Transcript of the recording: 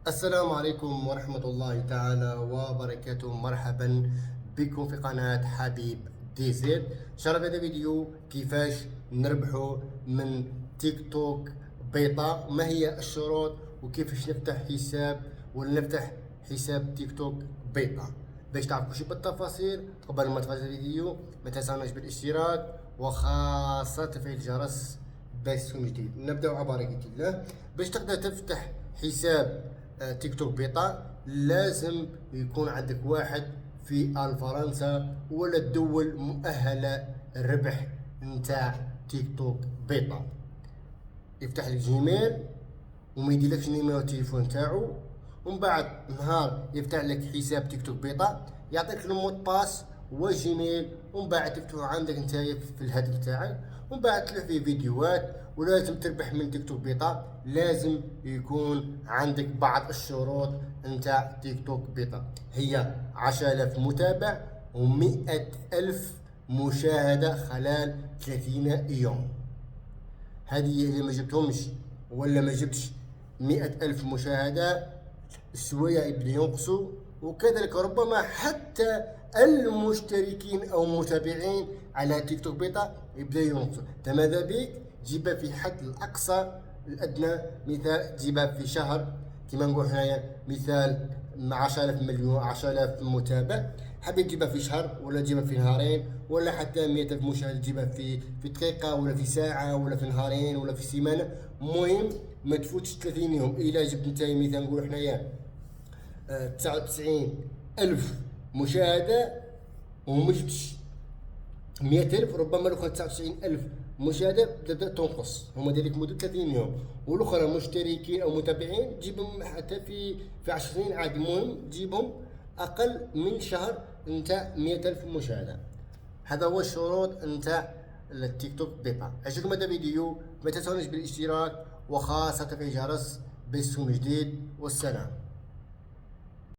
السلام عليكم ورحمة الله تعالى وبركاته. مرحبا بكم في قناة حبيب دي زد. شرح هذا فيديو كيفاش نربحوا من تيك توك بيضاء، ما هي الشروط وكيفاش نفتح حساب ولا نفتح حساب تيك توك بيضاء. باش تعرفوا كلشي بالتفاصيل قبل ما تفرجوا الفيديو ما تنساوناش بالاشتراك وخاصة تفعيل الجرس باش تكون جديد. نبداو على بركة الله. باش تقدر تفتح حساب تيك توك بيضاء لازم يكون عندك واحد في فرنسا ولا الدول مؤهلة الربح نتاع تيك توك بيضاء. يفتح لك جيميل وما يديرلكش نيميرو التليفون تاعو، ومن بعد نهار يفتح لك حساب تيك توك بيضاء يعطيك المود باس وجيميل، ومن بعد تفتحو عندك نتايا في الهاتف تاعك، ومن بعد تلوح فيه فيديوهات. ولازم تربح من تيك توك بيضاء لازم يكون عندك بعض الشروط نتاع تيك توك بيضاء، هي 10,000 متابع و100,000 مشاهدة خلال 30 يوم. هذه اللي ما جبتهمش ولا ما جبتش 100,000 مشاهدة شوية يبدأ ينقصوا، وكذلك ربما حتى المشتركين أو متابعين على تيك توك بيضاء يبدأ ينقصوا. فماذا بك جيبها في حد الأقصى الأدنى، مثال جيبها في شهر كما نقول حنايا، مثال 10,000 مليون 10,000 متابع، حبيت تجيبها في شهر ولا تجيبها في نهارين ولا حتى 100,000 مشاهد تجيبها في دقيقة ولا في ساعة ولا في نهارين ولا في سيمانة. المهم ما تفوتش 30 يوم. إلا جبت نتايا مثال نقول حنايا 99,000 مشاهدة وما جبتش 100,000، ربما لو كان 99,000 مشاهدة تبدأ تنقص، هما دايرلك مدة 30 يوم. والأخرى مشتركين أو متابعين تجيبهم حتى في 10 سنين عادي، المهم تجيبهم أقل من شهر نتاع 100,000 مشاهدة. هذا هو الشروط نتاع التيك توك بيضاء. عجبكم هذا الفيديو ما تنسونيش بالاشتراك وخاصة في الجرس باش تكون جديد. والسلام.